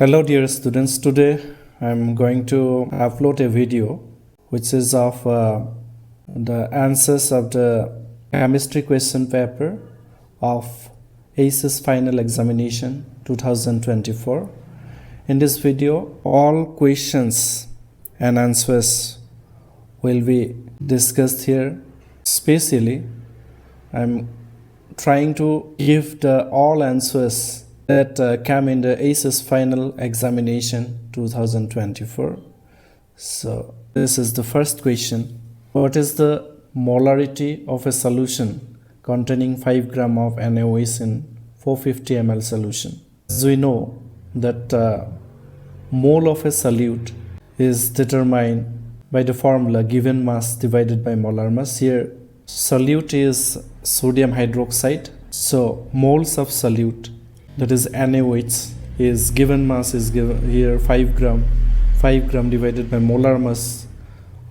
Hello dear students, today I'm going to upload a video which is of the answers of the chemistry question paper of ahsec final examination 2024. In this video, all questions and answers will be discussed here. Especially, I'm trying to give the all answers that came in the ahsec final examination 2024. So this is the first question. What is the molarity of a solution containing 5 gram of NaOH in 450 ml solution? As we know that mole of a solute is determined by the formula given mass divided by molar mass. Here solute is sodium hydroxide, so moles of solute, that is NaOH, is given mass is given here 5 gram divided by molar mass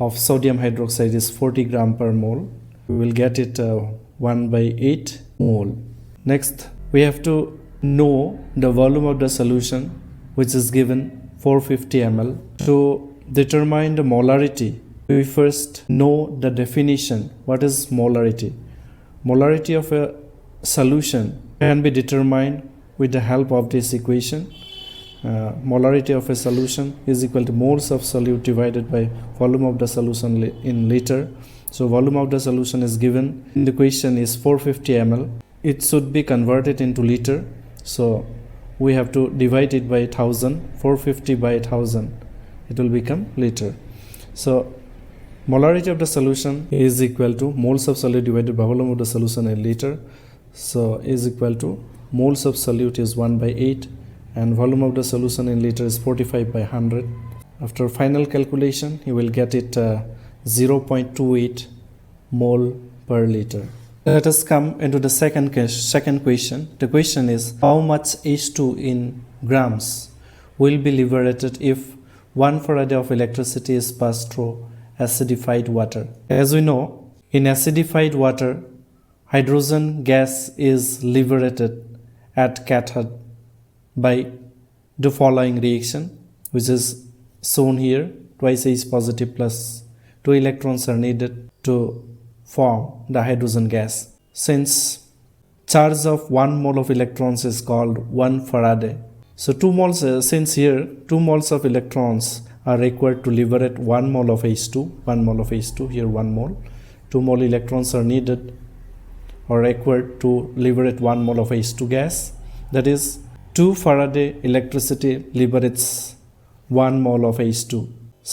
of sodium hydroxide is 40 gram per mole. We will get it 1/8 mole. Next, we have to know the volume of the solution, which is given 450 ml. To determine the molarity, we first know the definition. What is molarity? Molarity of a solution can be determined with the help of this equation. Molarity of a solution is equal to moles of solute divided by volume of the solution in liter. So volume of the solution is given in the question is 450 ml. It should be converted into liter. So we have to divide it by 1000. 450 by 1000. It will become liter. So molarity of the solution is equal to moles of solute divided by volume of the solution in liter. So is equal to moles of solute is 1/8 and volume of the solution in liter is 45/100. After final calculation, you will get it 0.28 mole per liter. Let us come into the second question. The question is, how much H2 in grams will be liberated if 1 farad of electricity is passed through acidified water? As we know, in acidified water, hydrogen gas is liberated at cathode by the following reaction, which is shown here. Twice H positive plus 2 electrons are needed to form the hydrogen gas. Since charge of 1 mole of electrons is called 1 farad, so 2 moles, since here 2 moles of electrons are required to liberate 1 mole of H2, 1 mole of H2, here 1 mole. 2 mole electrons are needed or required to liberate 1 mole of H2 gas. That is, 2 farad electricity liberates 1 mole of H2.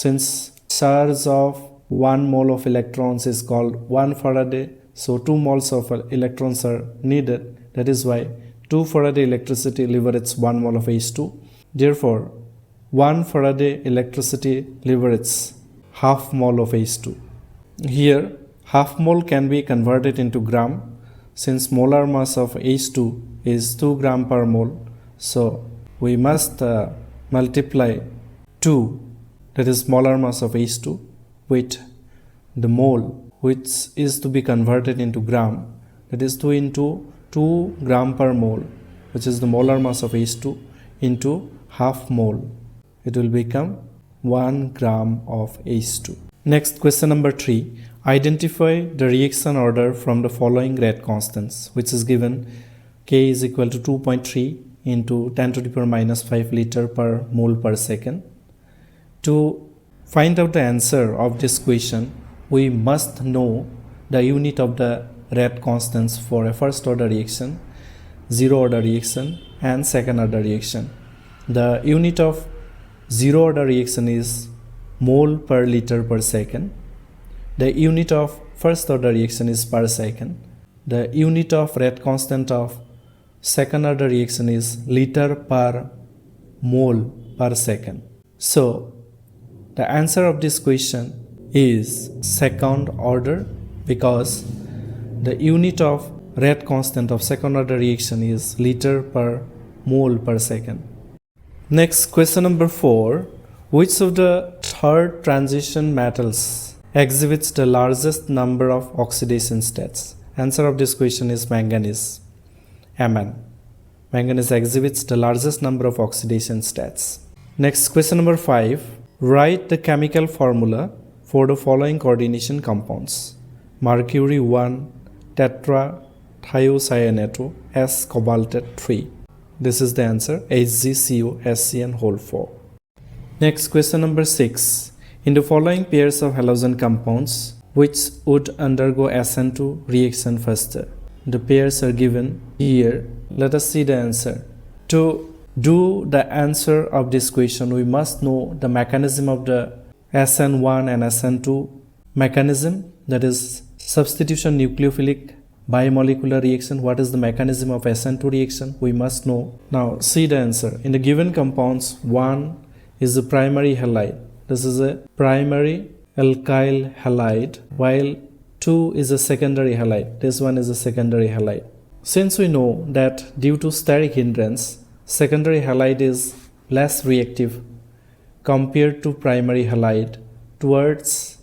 Since charge of 1 mole of electrons is called 1 farad, so 2 moles of electrons are needed. That is why 2 farad electricity liberates 1 mole of H2. Therefore, 1 farad electricity liberates half mole of H2. Here, half mole can be converted into gram. Since molar mass of H2 is 2 gram per mole, so we must multiply 2, that is molar mass of H2, with the mole, which is to be converted into gram, that is 2 into 2 gram per mole, which is the molar mass of H2, into half mole. It will become 1 gram of H2. Next, question number 3. Identify the reaction order from the following rate constants, which is given K is equal to 2.3 into 10 to the power minus 5 liter per mole per second. To find out the answer of this question, we must know the unit of the rate constants for a first order reaction, 0 order reaction and second order reaction. The unit of 0 order reaction is mole per liter per second. The unit of first order reaction is per second. The unit of rate constant of second order reaction is liter per mole per second. So the answer of this question is second order, because the unit of rate constant of second order reaction is liter per mole per second. Next, question number 4. Which of the third transition metals exhibits the largest number of oxidation states? Answer of this question is manganese, Mn. Manganese exhibits the largest number of oxidation states. Next, question number 5. Write the chemical formula for the following coordination compounds. Mercury 1 tetrathiocyanate S cobaltate 3. This is the answer, HgCuSCN whole 4. Next, question number 6. In the following pairs of halogen compounds, which would undergo SN2 reaction faster? The pairs are given here. Let us see the answer. To do the answer of this question, we must know the mechanism of the SN1 and SN2 mechanism, that is substitution nucleophilic bimolecular reaction. What is the mechanism of SN2 reaction? We must know. Now see the answer. In the given compounds, 1 is the primary halide. This is a primary alkyl halide, while 2 is a secondary halide. This one is a secondary halide. Since we know that due to steric hindrance, secondary halide is less reactive compared to primary halide towards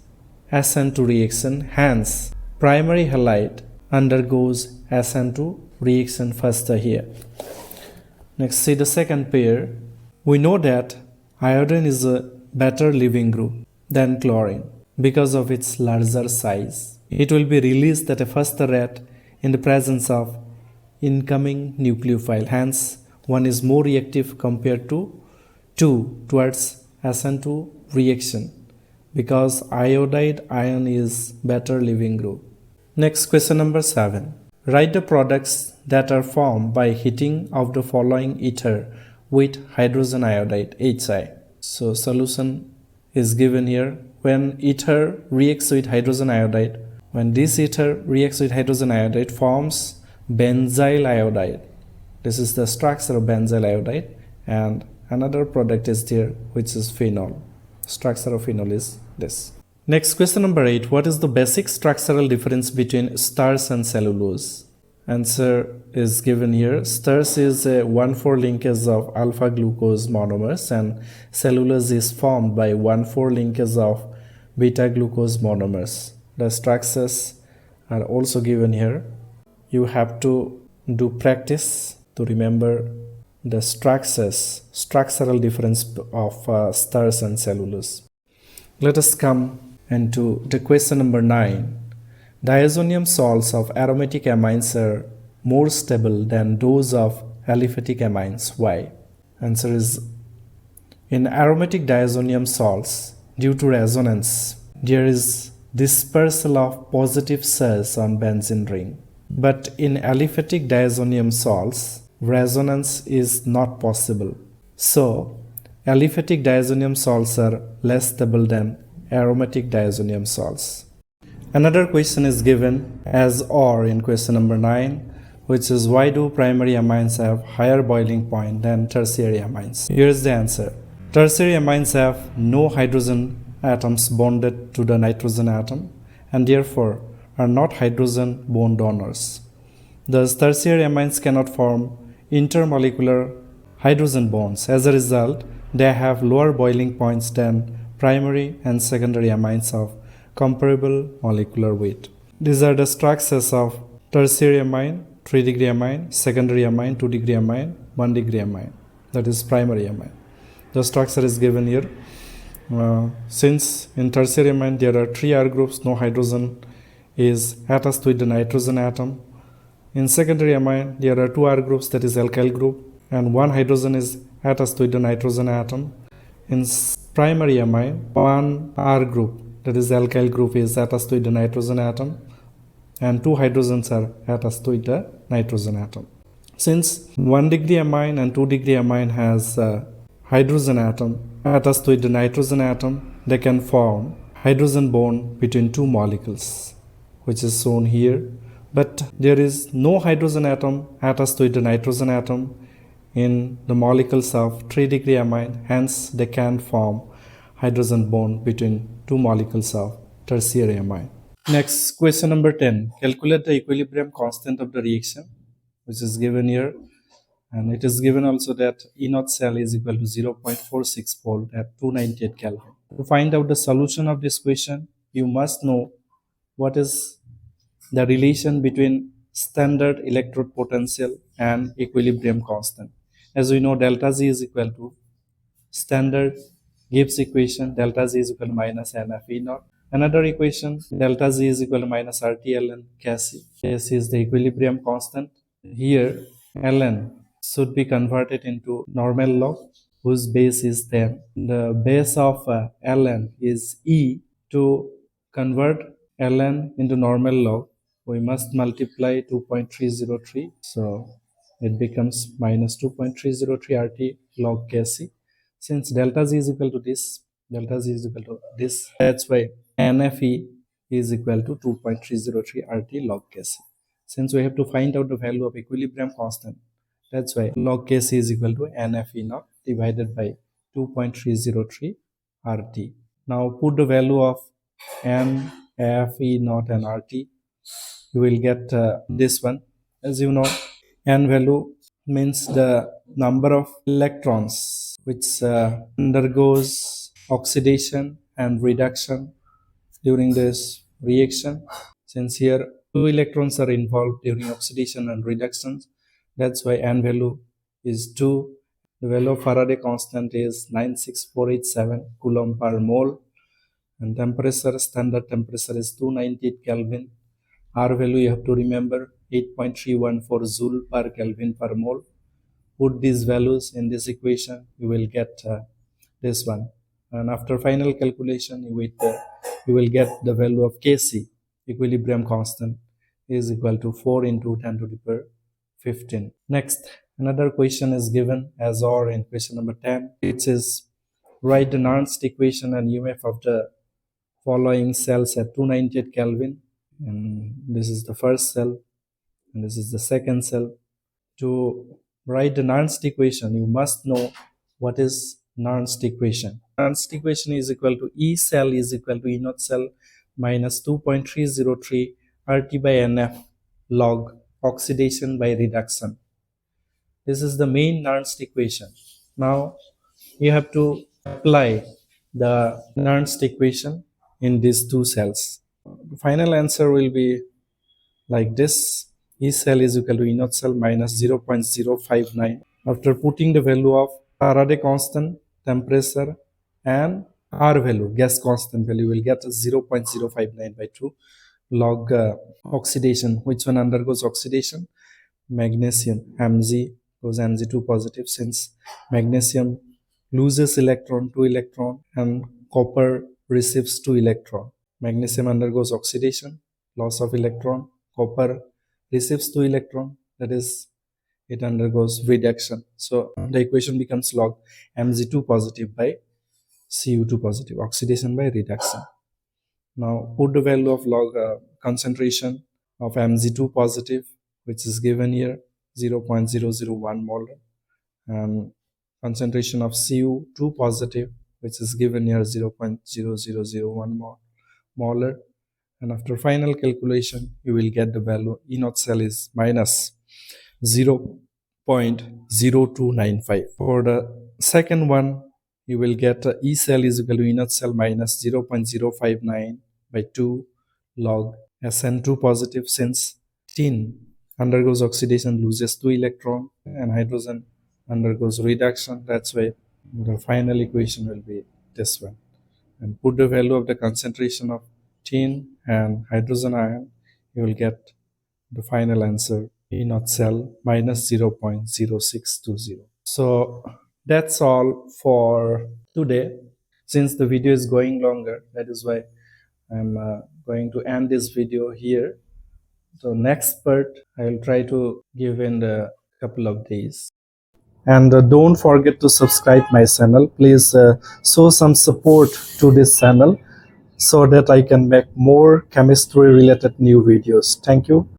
SN2 reaction, hence primary halide undergoes SN2 reaction faster here. Next, see the second pair. We know that iodine is a better leaving group than chlorine because of its larger size. It will be released at a faster rate in the presence of incoming nucleophile. Hence, one is more reactive compared to 2 towards SN2 reaction because iodide ion is better leaving group. Next, question number 7. Write the products that are formed by heating of the following ether with hydrogen iodide HI. So solution is given here. When ether reacts with hydrogen iodide, when this ether reacts with hydrogen iodide, forms benzyl iodide. This is the structure of benzyl iodide, and another product is there which is phenol. Structure of phenol is this. Next, question number 8. What is the basic structural difference between starch and cellulose? Answer is given here. Starch is a 1,4 linkage of alpha glucose monomers, and cellulose is formed by 1,4 linkage of beta glucose monomers. The structures are also given here. You have to do practice to remember the structural difference of starch and cellulose. Let us come into the question number 9. Diazonium salts of aromatic amines are more stable than those of aliphatic amines. Why? Answer is, in aromatic diazonium salts, due to resonance, there is dispersal of positive cells on benzene ring. But in aliphatic diazonium salts, resonance is not possible. So, aliphatic diazonium salts are less stable than aromatic diazonium salts. Another question is given as OR in question number 9, which is, why do primary amines have higher boiling point than tertiary amines? Here is the answer. Tertiary amines have no hydrogen atoms bonded to the nitrogen atom and therefore are not hydrogen bond donors. Thus, tertiary amines cannot form intermolecular hydrogen bonds. As a result, they have lower boiling points than primary and secondary amines of comparable molecular weight. These are the structures of tertiary amine, 3 degree amine, secondary amine, 2 degree amine, 1 degree amine, that is primary amine. The structure is given here. Since in tertiary amine there are 3 R groups, no hydrogen is attached with the nitrogen atom. In secondary amine there are 2 R groups, that is alkyl group, and 1 hydrogen is attached with the nitrogen atom. In primary amine, 1 R group, that is alkyl group, is attached with the nitrogen atom, and 2 hydrogens are attached with the nitrogen atom. Since 1 degree amine and 2 degree amine has hydrogen atom attached with the nitrogen atom, they can form hydrogen bond between 2 molecules, which is shown here. But there is no hydrogen atom attached with the nitrogen atom in the molecules of 3 degree amine, hence they can form hydrogen bond between 2 molecules of tertiary amine. Next, question number 10. Calculate the equilibrium constant of the reaction, which is given here. And it is given also that E0 cell is equal to 0.46 volt at 298 Kelvin. To find out the solution of this question, you must know what is the relation between standard electrode potential, and equilibrium constant. As we know, delta Z is equal to standard Gibbs equation, delta Z is equal to minus NF E naught. Another equation, delta Z is equal to minus RT ln Kc. Kc is the equilibrium constant. Here, ln should be converted into normal log, whose base is 10. The base of ln is E. To convert ln into normal log, we must multiply 2.303. So it becomes minus 2.303 RT log Kc. Since delta Z is equal to this, delta Z is equal to this, that's why NFE is equal to 2.303 RT log Kc. Since we have to find out the value of equilibrium constant, that's why log Kc is equal to NFE naught divided by 2.303 RT. Now put the value of NFE naught and RT. You will get this one. As you know, N value means the number of electrons which undergoes oxidation and reduction during this reaction. Since here 2 electrons are involved during oxidation and reduction, that's why N value is 2. The value of Faraday constant is 96487 coulomb per mole, and temperature, standard temperature is 298 Kelvin. R value you have to remember 8.314 joule per Kelvin per mole. Put these values in this equation, you will get this one. And after final calculation, you will get the value of Kc, equilibrium constant, is equal to 4 into 10 to the power 15. Next, another question is given as or in question number 10. It says, write the Nernst equation and EMF of the following cells at 298 Kelvin. And this is the first cell, and this is the second cell. To write the Nernst equation, you must know what is Nernst equation. Nernst equation is equal to E cell is equal to E naught cell minus 2.303 RT by NF log oxidation by reduction. This is the main Nernst equation. Now you have to apply the Nernst equation in these two cells. The final answer will be like this. E cell is equal to E naught cell minus 0.059. After putting the value of Faraday constant, temperature, and R value, gas constant value, will get 0.059 by 2 log oxidation. Which one undergoes oxidation? Magnesium, Mg goes Mg2 positive, since magnesium loses electron, 2 electron, and copper receives 2 electron. Magnesium undergoes oxidation, loss of electron, copper receives 2 electron, that is, it undergoes reduction. So the equation becomes log Mg2 positive by Cu2 positive, oxidation by reduction. Now put the value of log concentration of Mg2 positive, which is given here, 0.001 molar, and concentration of Cu2 positive, which is given here, 0.0001 molar. And after final calculation, you will get the value E naught cell is minus 0.0295. For the second one, you will get E cell is equal to E naught cell minus 0.059 by 2 log Sn2 positive, since tin undergoes oxidation, loses 2 electron, and hydrogen undergoes reduction. That's why the final equation will be this one. And put the value of the concentration of tin and hydrogen ion, you will get the final answer, E naught cell minus 0.0620. So that's all for today. Since the video is going longer, that is why I'm going to end this video here. So next part I will try to give in a couple of days. And don't forget to subscribe my channel. Please show some support to this channel so that I can make more chemistry related new videos. Thank you.